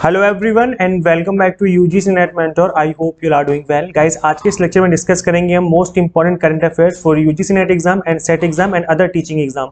Hello everyone and welcome back to UGC NET mentor. I hope you are doing well guys. आज के इस lecture में discuss करेंगे हम most important current affairs for UGC NET exam and SET exam and other teaching exam.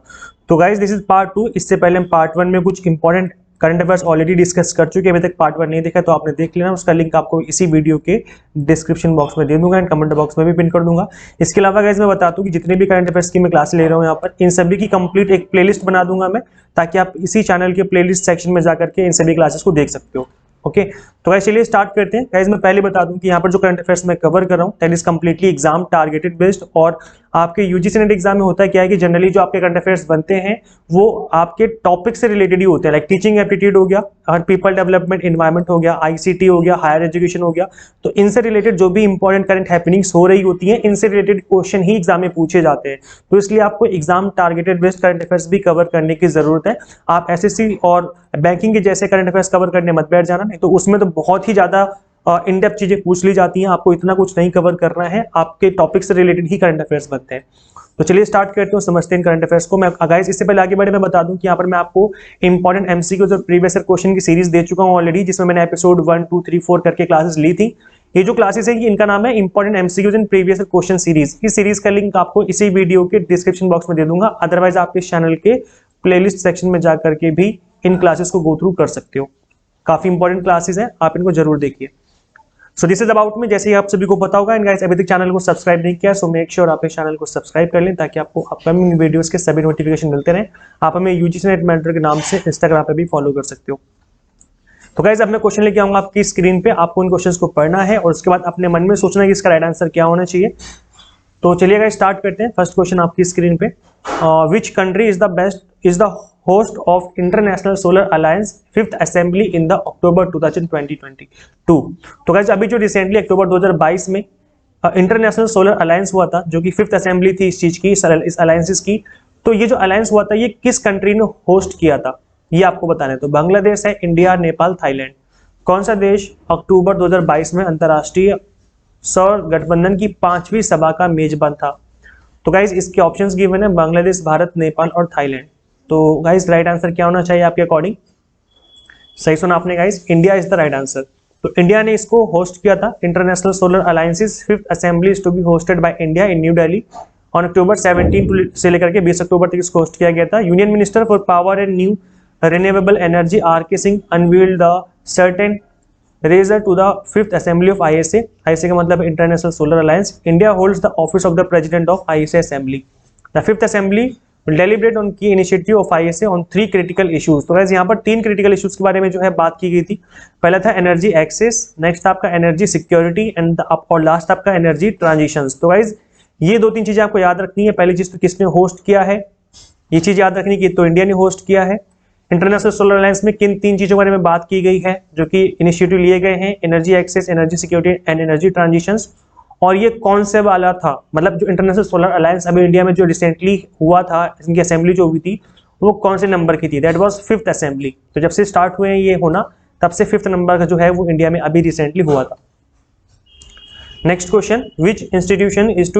तो guys this is part 2। इससे पहले हम पार्ट 1 में कुछ important current affairs already discuss कर चुके हैं। अभी तक पार्ट 1 नहीं देखा तो आपने देख लेना, उसका लिंक आपको इसी वीडियो के डिस्क्रिप्शन बॉक्स में दे दूंगा एंड कमेंट बॉक्स में भी पिन कर दूंगा। इसके अलावा गाइस मैं बता दूं कि जितने भी करंट अफेयर्स की मैं क्लास ले रहा हूं यहाँ पर, इन सभी की कंप्लीट एक प्लेलिस्ट बना दूंगा मैं, ताकि आप इसी चैनल के प्लेलिस्ट सेक्शन में जाकर के इन सभी क्लासेस को देख सकते हो। ओके तो गाइस चलिए स्टार्ट करते हैं। गाइस मैं पहले बता दूं कि यहाँ पर जो करंट अफेयर्स मैं कवर कर रहा हूँ that is completely exam targeted based. और आपके यूजीसी नेट एग्जाम में होता है क्या है कि जनरली जो आपके करंट अफेयर्स बनते हैं वो आपके टॉपिक से रिलेटेड ही होते हैं, लाइक टीचिंग एप्टीट्यूड हो गया और पीपल डेवलपमेंट एनवायरमेंट हो गया, आईसीटी हो गया, हायर एजुकेशन हो गया। तो इनसे रिलेटेड जो भी इंपॉर्टेंट करंट हैपनिंग्स हो रही होती हैं, इनसे रिलेटेड क्वेश्चन ही एग्जाम में पूछे जाते हैं। तो इसलिए आपको exam targeted based current affairs भी कवर करने की जरूरत है। आप एसएससी और बैंकिंग के जैसे करंट अफेयर्स कवर करने मत बैठ जाना, नहीं तो उसमें तो बहुत ही ज्यादा इन डेप्थ चीजें पूछ ली जाती हैं। आपको इतना कुछ नहीं कवर करना है, आपके टॉपिक से रिलेटेड ही करंट अफेयर्स बनते हैं। तो चलिए स्टार्ट करते हैं, समझते हैं करंट अफेयर्स को। मैं गाइस इससे पहले आगे बढ़े मैं बता दूं कि यहाँ पर मैं आपको इंपॉर्टेंट एमसीक्यूज और प्रीवियस ईयर क्वेश्चन की सीरीज दे चुका हूं ऑलरेडी, जिसमें मैंने एपिसोड 1, 2, 3, 4 करके क्लासेस ली थी। ये जो क्लासेस है इनका नाम है important MCQs and previous year question series. इस सीरीज का लिंक आपको इसी वीडियो के डिस्क्रिप्शन बॉक्स में दे दूंगा। अदरवाइज आप इस चैनल के प्लेलिस्ट सेक्शन में जाकर के भी इन क्लासेस को गो थ्रू कर सकते हो। काफी इंपॉर्टेंट क्लासेस हैं, आप इनको जरूर देखिए। So this is about me, जैसे ही आप सभी को पता होगा। एंड गाइस अभी तक चैनल को सब्सक्राइब नहीं किया सो मेक श्योर आप इस चैनल को सब्सक्राइब कर लें, ताकि आपको अपकमिंग वीडियोस के सभी नोटिफिकेशन मिलते रहें। आप हमें यूजीसी नेट मेंटर के नाम से इंस्टाग्राम पे भी फॉलो कर सकते हो। तो गाइस अब मैं क्वेश्चन लेके आऊंगा आपकी स्क्रीन पे, आपको इन क्वेश्चंस को पढ़ना है और उसके बाद अपने मन में सोचना है कि इसका राइट आंसर क्या होना चाहिए। तो चलिए गाइस स्टार्ट करते हैं। फर्स्ट क्वेश्चन आपकी स्क्रीन पे, which country is the host of international solar alliance 5th assembly in the October 2022। तो गाइस अभी जो रिसेंटली अक्टूबर 2022 में इंटरनेशनल सोलर अलायंस हुआ था, जो कि 5th असेंबली थी इस चीज की, इस अलायंसेस की। तो ये जो अलायंस हुआ था ये किस कंट्री ने होस्ट किया था, ये आपको बताना है। तो बांग्लादेश है, इंडिया, नेपाल, थाईलैंड। कौन सा देश अक्टूबर 2022 में अंतरराष्ट्रीय सौर गठबंधन की 5वीं सभा का मेजबान था? तो गाइस इसके ऑप्शंस गिवन है, बांग्लादेश, भारत, नेपाल और थाईलैंड। तो गाइस राइट आंसर क्या होना चाहिए आपके अकॉर्डिंग? सही सुना आपने guys, India is the right answer. तो इंडिया ने इसको होस्ट किया था। International solar alliances 5th assembly is to be hosted by India in New Delhi on October 17 से लेकर के 20 अक्टूबर तक इसको होस्ट किया गया था। Union minister for power and new renewable energy R K. Singh unveiled the curtain raiser to the 5th assembly of ISA. ISA का मतलब international solar alliance. India holds the office of the president of ISA assembly. The 5th assembly will deliberate on key initiative of ISA on 3 critical issues। तो guys यहाँ पर 3 critical issues के बारे में जो है बात की गई थी। पहला था एनर्जी एक्सेस, नेक्स्ट आपका एनर्जी सिक्योरिटी एंड और लास्ट आपका एनर्जी ट्रांजिशंस। तो गाइस ये 2-3 चीजें आपको याद रखनी है। पहली चीज तो किसने होस्ट किया है, ये चीज याद रखनी है, तो इंडिया ने होस्ट किया है। इंटरनेशनल सोलर अलायंस में किन 3 चीजों के बारे में बात की गई है जो कि इनिशिएटिव लिए गए हैं, energy access, energy security and energy transitions. और ये कौन से वाला था, मतलब जो इंटरनेशनल सोलर अलायंस अभी इंडिया में जो रिसेंटली हुआ था, इनकी असेंबली जो हुई थी वो कौन से नंबर की थी? That was 5th assembly. तो जब से स्टार्ट हुए हैं ये होना, तब से 5th नंबर का जो है वो इंडिया में अभी रिसेंटली हुआ था। Next question, which institution is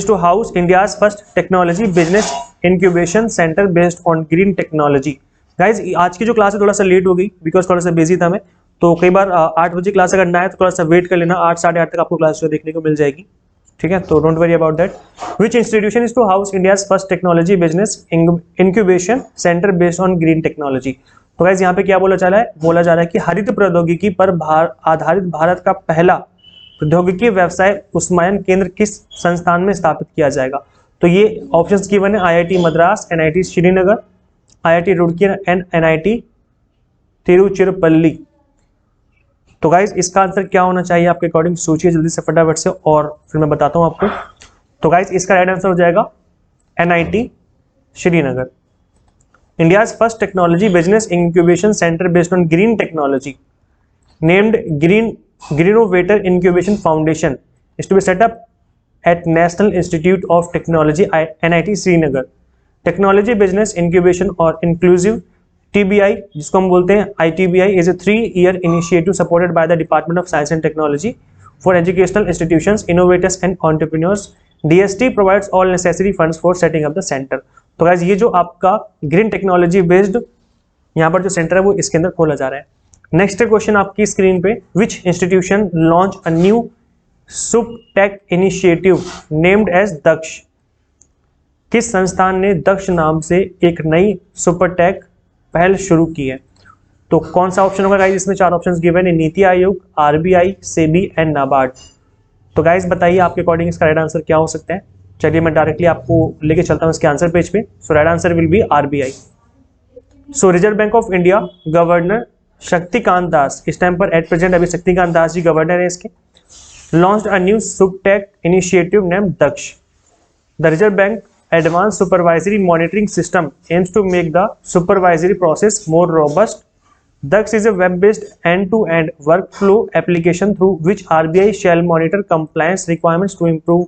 to house India's first technology business incubation centre based on green technology? Guys आज की जो क्लास है थोड़ा सा लेट हो गई बिकॉज थोड़ा सा बिजी था मैं। तो कई बार 8 बजे क्लास अगर ना है तो थोड़ा सा वेट कर लेना, 8 साढ़े 8 तक आपको क्लास जो देखने को मिल जाएगी, ठीक है? तो don't worry about that. Which institution is to house India's first technology business incubation centre based on green technology? तो गाइज यहाँ पे क्या बोला जा रहा है कि हरित प्रौद्योगिकी पर आधारित भारत का पहला प्रौद्योगिकी व्यवसाय उस्मायन केंद्र किस संस्थान में स्थापित किया जाएगा? तो ये ऑप्शंस गिवन है, IIT Madras, NIT Srinagar, IIT Roorkee and NIT Tiruchirappalli. तो गाइज इसका आंसर क्या होना चाहिए आपके अकॉर्डिंग? सोचिए जल्दी से फटाफट से और फिर मैं बताता हूं आपको। तो गाइज इसका राइट आंसर हो जाएगा NIT Srinagar. India's first technology business incubation centre based on green technology named greenovator incubation foundation is to be set up at national institute of technology NIT Srinagar. Technology business incubation और inclusive TBI, जिसको हम बोलते हैं ITBI, is a 3-year initiative supported by the Department of Science and Technology for educational institutions, innovators and entrepreneurs. DST provides all necessary funds for setting up the center। तो guys ये जो आपका green technology based यहाँ पर जो centre है वो इसके अंदर खोला जा रहा है। नेक्स्ट क्वेश्चन आपकी स्क्रीन पे, which institution launch a new suptech initiative named as Daksh? किस संस्थान ने दक्ष नाम से एक नई सुपरटेक पहल शुरू की है? तो कौन सा ऑप्शन होगा गाइस? इसमें 4 ऑप्शंस गिवन है, नीति आयोग, आरबीआई, सेबी एंड नाबार्ड। तो गाइस बताइए आपके अकॉर्डिंग इसका राइट आंसर क्या हो सकता है? चलिए मैं डायरेक्टली आपको लेके चलता हूं इसके आंसर पेज पे। So right answer will be RBI. So reserve bank of India governor Shaktikanta Das, इस टाइम पर एट प्रेजेंट अभी शक्तिकांत दास जी गवर्नर है इसके, launched a new suptech initiative named Daksh. The reserve bank advanced supervisory monitoring system aims to make the supervisory process more robust. Dux is a web-based end-to-end workflow application through which RBI shall monitor compliance requirements to improve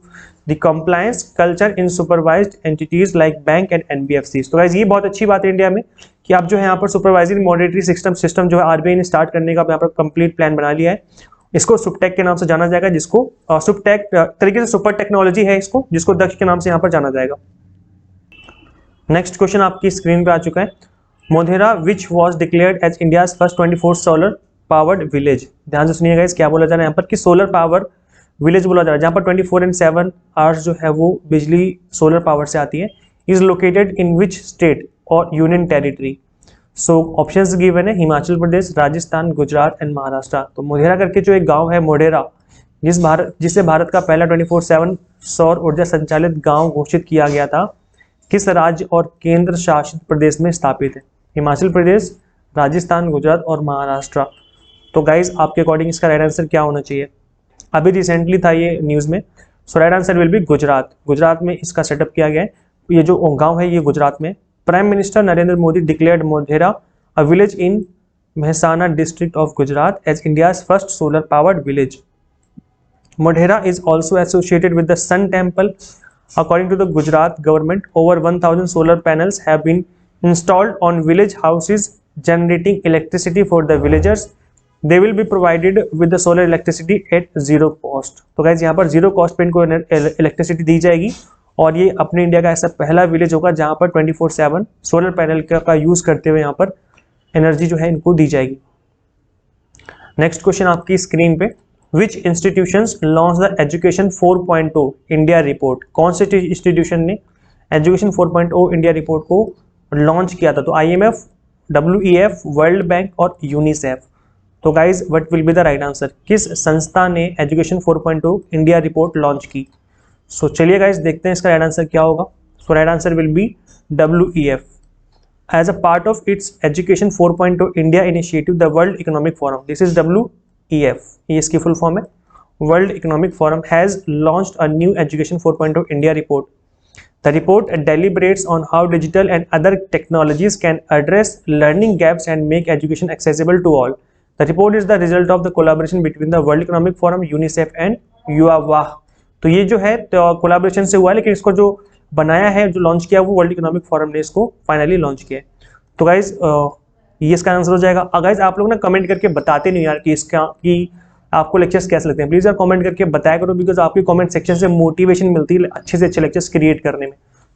the compliance culture in supervised entities like bank and NBFCs. तो guys ये बहुत अच्छी बात है India में कि आप जो है यहाँ पर सुपरवाइजरी मॉनिटरी सिस्टम जो है आरबीआई ने स्टार्ट करने का यहाँ पर कंप्लीट प्लान बना लिया है। इसको सुपटेक के नाम से जाना जाएगा, जिसको सुपटेक तरीके से सुपर टेक्नोलॉजी है इसको, जिसको दक्ष के नाम से यहाँ पर जाना जाएगा। नेक्स्ट क्वेश्चन आपकी स्क्रीन पे आ चुका है, Modhera which was declared as India's first 24 solar powered village. ध्यान से सुनिएगा इस क्या बोला जा रहा है यहाँ पर कि सोलर पावर विलेज बोला जा रहा है, जहाँ पर 24 and 7 आवर्स जो है वो बिजली सोलर पावर से आती है। Is located in which state और union territory? So options given है, हिमाचल प्रदेश, राजस्थान, गुजरात एंड महाराष्ट्र। तो मोढेरा करके जो एक गांव है मोढेरा, जिसे भारत का पहला 24/7 सौर ऊर्जा संचालित गांव घोषित किया गया था, किस राज्य और केंद्र शासित प्रदेश में स्थापित है? हिमाचल प्रदेश, राजस्थान, गुजरात और महाराष्ट्र। तो गाइज आपके अकॉर्डिंग इसका राइट आंसर क्या होना चाहिए? अभी रिसेंटली था ये न्यूज़ में। So right answer will be Gujarat. Gujarat में इसका सेटअप किया गया है। ये जो गांव है ये गुजरात में। Prime minister Narendra Modi declared Modhera a village in Mehsana district of Gujarat as India's first solar powered village. Modhera is also associated with the sun temple. According to the Gujarat government, over 1,000 solar panels have been installed on village houses, generating electricity for the villagers. They will be provided with the solar electricity at zero cost. तो guys यहाँ पर zero cost पे इनको electricity दी जाएगी और ये अपने India का ऐसा पहला विलेज होगा जहाँ पर 24/7 सोलर पैनल का यूज करते हुए यहाँ पर एनर्जी जो है इनको दी जाएगी। नेक्स्ट क्वेश्चन आपकी स्क्रीन पे, Which institutions launched the Education 4.0 India report? कौन से इंस्टीट्यूशन ने Education 4.0 इंडिया रिपोर्ट को लॉन्च किया था? तो IMF, WEF, वर्ल्ड बैंक और यूनिसेफ। तो guys what will be the right answer? किस संस्था ने Education 4.0 इंडिया रिपोर्ट लॉन्च की? सो चलिए गाइज देखते हैं इसका राइट आंसर क्या होगा। So right answer will be WEF। As a part of its Education 4.0 India initiative, the World Economic Forum, this is WEF, ये इसकी फुल फॉर्म है, world economic forum has launched a new education 4.0 India report. The report deliberates on how digital and other technologies can address learning gaps and make education accessible to all. The report is the result of the collaboration between the World Economic Forum, UNICEF and UAWA। तो ये जो है collaboration से हुआ है, लेकिन इसको जो बनाया है, जो लॉन्च किया, वो वर्ल्ड इकोनॉमिक फोरम ने इसको फाइनली लॉन्च किया है। तो गाइज ये इसका आंसर हो जाएगा। गाइज आप लोग ना कमेंट करके बताते नहीं यार कि इसका कि आपको लेक्चर्स कैसे लगते हैं। प्लीज यार कमेंट करके बताया करो, बिकॉज आपकी कमेंट सेक्शन से मोटिवेशन मिलती है अच्छे से अच्छे लेक्चर्स क्रिएट करने में।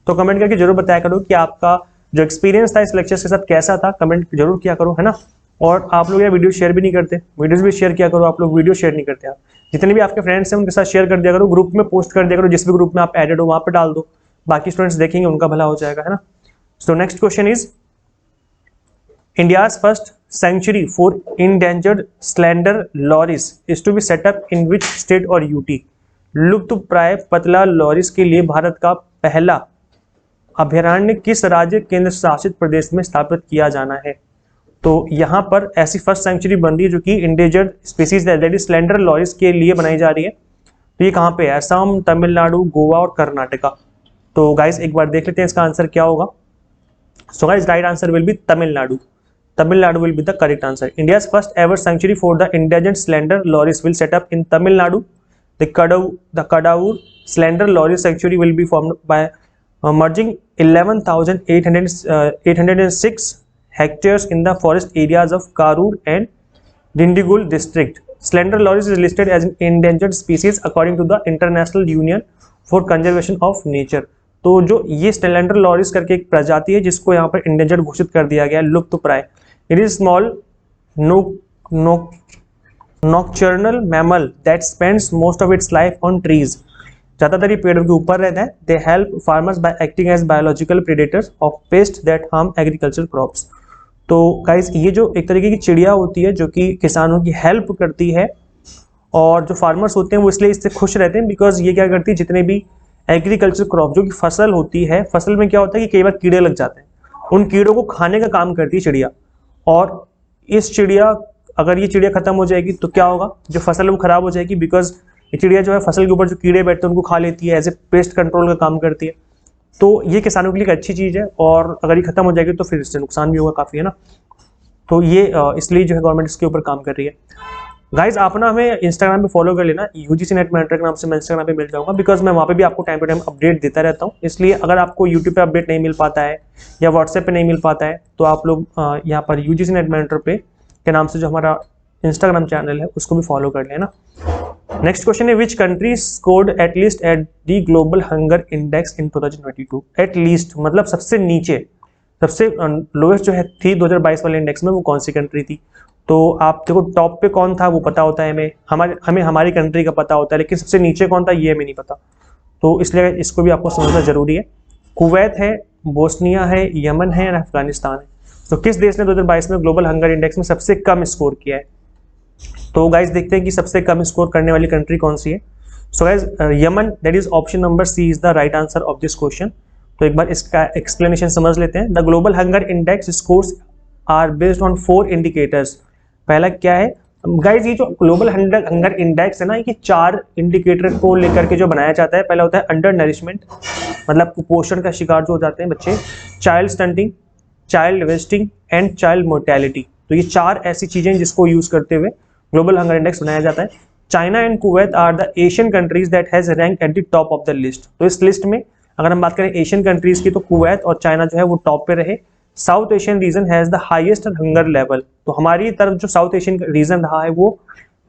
तो कमेंट करके जरूर बताया करो कि आपका जो एक्सपीरियंस था इस लेक्चर्स के साथ कैसा था, कमेंट जरूर किया करो, है ना। और आप लोग यार वीडियो शेयर भी नहीं करते, वीडियोज भी शेयर किया करो। आप लोग वीडियो शेयर नहीं करते, आप जितने भी आपके फ्रेंड्स हैं उनके साथ शेयर कर दिया करो, ग्रुप में पोस्ट कर दिया करो, जिस भी ग्रुप में आप एडेड हो वहाँ पर डाल दो, बाकी स्टूडेंट्स देखेंगे, उनका भला हो जाएगा, है ना। So next question is, India's first sanctuary for endangered slender loris is to be set up in which state or UT? लुप्तप्राय पतला लॉरिस के लिए भारत का पहला अभयारण्य किस राज्य केंद्र शासित प्रदेश में स्थापित किया जाना है? तो यहाँ पर ऐसी फर्स्ट सेंचुरी बन रही है जो कि endangered species that is slender loris के लिए बनाई जा रही है। तो ये कहाँ पे है? असम, तमिलनाडु, गोवा और कर्नाटका। तो गाइस एक बार देख लेते हैं इसका आंसर क्या होगा। So guys right answer will B Tamil Nadu. Tamil Nadu will be the correct answer. India's first ever sanctuary for the endangered slender loris will set up in Tamil Nadu. The Kadavur slender loris sanctuary will be formed by merging 11,806 hectares in the forest areas of Karur and Dindigul district. Slender loris is listed as an endangered species according to the International Union for Conservation of Nature. तो जो ये slender loris करके एक प्रजाति है जिसको यहाँ पर इंडेंजर्ड घोषित कर दिया गया है, लुप्त प्राय। It is small nocturnal mammal that spends most of its life on trees. ज़्यादातर ये पेड़ों के ऊपर रहता है। They help farmers by acting as biological predators of pest that harm agriculture crops. तो गाइस ये जो एक तरीके की चिड़िया होती है जो कि किसानों की हेल्प करती है, और जो फार्मर्स होते हैं वो इसलिए इससे खुश रहते हैं बिकॉज ये क्या करती है, जितने भी एग्रीकल्चर क्रॉप जो कि फसल होती है, फसल में क्या होता है कि कई बार कीड़े लग जाते हैं, उन कीड़ों को खाने का काम करती है चिड़िया। और इस चिड़िया, अगर ये चिड़िया खत्म हो जाएगी तो क्या होगा, जो फसल है वो खराब हो जाएगी बिकॉज ये चिड़िया जो है फसल के ऊपर जो कीड़े बैठते हैं उनको खा लेती है, एज ए पेस्ट कंट्रोल का काम करती है। तो ये किसानों के लिए एक अच्छी चीज़ है, और अगर ये खत्म हो जाएगी तो फिर इससे नुकसान भी होगा काफ़ी, है ना। तो ये इसलिए जो है गवर्नमेंट इसके ऊपर काम कर रही है। गाइज आप ना हमें इंस्टाग्राम पे फॉलो कर लेना, यूजीसी नेट मेंटर के नाम से मैं इंस्टाग्राम पे मिल जाऊंगा, बिकॉज मैं वहाँ पे भी आपको टाइम टू टाइम अपडेट देता रहता हूँ। इसलिए अगर आपको यूट्यूब पे अपडेट नहीं मिल पाता है या व्हाट्सएप पे नहीं मिल पाता है तो आप लोग यहाँ पर यूजीसी नेट मेंटर पे के नाम से जो हमारा इंस्टाग्राम चैनल है उसको भी फॉलो कर लेना। नेक्स्ट क्वेश्चन है, which country scored at least at the global hunger index in 2022। At least मतलब सबसे नीचे, सबसे लोएस्ट जो है थी 2022 वाले इंडेक्स में, वो कौन सी कंट्री थी। तो आप देखो टॉप पे कौन था वो पता होता है हमें हमारी कंट्री का पता होता है, लेकिन सबसे नीचे कौन था ये हमें नहीं पता, तो इसलिए इसको भी आपको समझना जरूरी है। कुवैत है, बोस्निया है, यमन है और अफगानिस्तान है। तो किस देश ने 2022 में ग्लोबल हंगर इंडेक्स में सबसे कम स्कोर किया है। तो गाइज देखते हैं कि सबसे कम स्कोर करने वाली कंट्री कौन सी है। So guys Yemen, that is option number C is the right answer of this question. तो एक बार इसका एक्सप्लेनेशन समझ लेते हैं। The global hunger index scores are based on 4 indicators. पहला क्या है गाइज, ये जो ग्लोबल हंगर इंडेक्स है ना, ये 4 इंडिकेटर को लेकर के जो बनाया जाता है। पहला होता है अंडर नरिशमेंट, मतलब कुपोषण का शिकार जो हो जाते हैं बच्चे, child stunting, child wasting and child mortality. तो ये 4 ऐसी चीजें जिसको यूज करते हुए ग्लोबल हंगर इंडेक्स बनाया जाता है। China and Kuwait are the Asian countries that has rank at the top of the list. तो इस लिस्ट में अगर हम बात करें एशियन कंट्रीज की तो कुवैत और चाइना जो है वो टॉप पे रहे। South Asian region has the highest hunger level. तो हमारी तरफ जो साउथ एशियन रीजन रहा है वो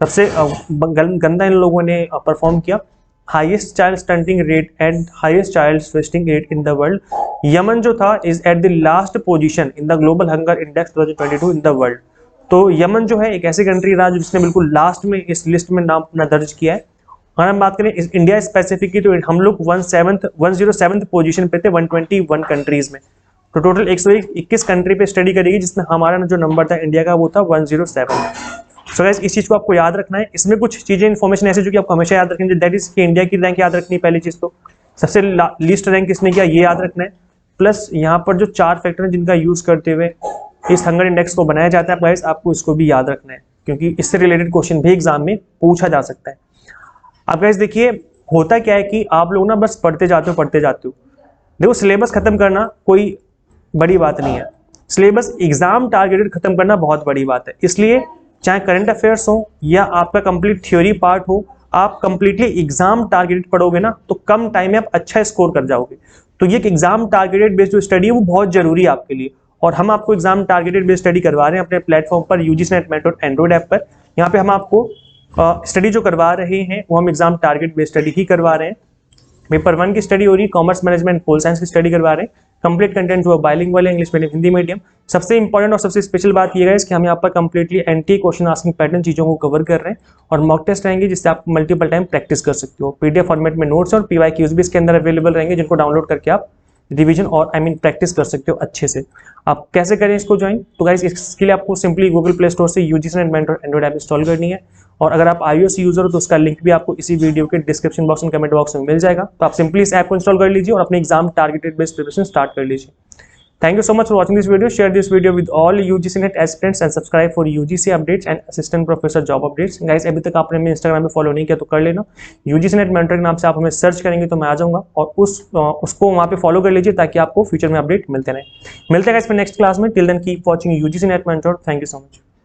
सबसे गंदा इन लोगों ने परफॉर्म किया। Highest child stunting rate and highest child wasting rate in the world. Yemen जो था is at the last position in the global hunger index 2022 in the world. तो यमन जो है एक ऐसी कंट्री रहा जिसने बिल्कुल लास्ट में इस लिस्ट में नाम अपना दर्ज किया है। अगर हम बात करें इंडिया स्पेसिफिक की तो हम लोग 107th पोजीशन पे थे 121 कंट्रीज में। तो टोटल 121 कंट्री पे स्टडी करेगी जिसमें हमारा जो नंबर था इंडिया का वो था 107। सो गाइस इस चीज को आपको याद रखना है। इसमें कुछ चीजें इन्फॉर्मेशन ऐसी जो कि आपको हमेशा याद रखेंगे, दैट इज कि इंडिया की रैंक याद रखनी है पहली चीज, तो सबसे लीस्ट रैंक किसने किया ये याद रखना है। प्लस यहाँ पर जो 4 फैक्टर हैं जिनका यूज करते हुए इस हंगर इंडेक्स को बनाया जाता है गाइस, आपको इसको भी याद रखना है क्योंकि इससे रिलेटेड क्वेश्चन भी एग्जाम में पूछा जा सकता है। अब गाइस देखिए होता क्या है कि आप लोग ना बस पढ़ते जाते हो। देखो सिलेबस खत्म करना कोई बड़ी बात नहीं है, सिलेबस एग्जाम टारगेटेड खत्म करना बहुत बड़ी बात है। इसलिए चाहे करंट अफेयर्स हो या आपका कंप्लीट थ्योरी पार्ट हो, आप कंप्लीटली एग्जाम टारगेटेड पढ़ोगे ना तो कम टाइम में आप अच्छा स्कोर कर जाओगे। तो ये एग्जाम टारगेटेड बेस्ड जो स्टडी है वो बहुत जरूरी है आपके लिए, और हम आपको एग्जाम टारगेटेड बेस्ड स्टडी करवा रहे हैं अपने प्लेटफॉर्म पर UGC NET mentor Android app पर। यहाँ पे हम आपको स्टडी जो करवा रहे हैं वो हम एग्जाम टारगेट बेस्ड स्टडी ही करवा रहे हैं। पेपर 1 की स्टडी हो रही है, कॉमर्स मैनेजमेंट पोल साइंस की स्टडी करवा रहे हैं। कंप्लीट कंटेंट जो बाइलिंगुअल है, इंग्लिश मीडियम हिंदी मीडियम। सबसे इंपॉर्टेंट और सबसे स्पेशल बात ये है कि हम यहाँ पर completely anti question asking pattern चीजों को कवर कर रहे हैं, और मॉक टेस्ट रहेंगे जिससे आप मल्टीपल टाइम प्रैक्टिस कर सकते हो। पीडीएफ फॉर्मेट में नोट्स और पीवाईक्यूज भी इसके अंदर अवेलेबल रहेंगे जिनको डाउनलोड करके आप रिवीजन और प्रैक्टिस कर सकते हो अच्छे से। आप कैसे करें इसको ज्वाइन, तो गाइस इसके लिए आपको सिंपली गूगल प्ले स्टोर से UGC NET mentor Android app install करनी है, और अगर आप iOS यूजर हो तो उसका लिंक भी आपको इसी वीडियो के डिस्क्रिप्शन बॉक्स और कमेंट बॉक्स में मिल जाएगा। तो आप सिंपली इस ऐप को इंस्टॉल कर लीजिए और अपने exam targeted based preparation start कर लीजिए। Thank you so much for watching this video. Share this video with all UGC NET aspirants and subscribe for UGC updates and assistant professor job updates. Guys अभी तक आपने मेरे Instagram पे follow नहीं किया तो कर लेना। UGC NET मेंटर के नाम से आप हमें सर्च करेंगे तो मैं आ जाऊंगा, और उसको वहाँ पे फॉलो कर लीजिए ताकि आपको फ्यूचर में अपडेट मिलते रहे। मिलते हैं गाइस नेक्स्ट क्लास में। Till then keep watching UGC NET mentor. Thank you so much.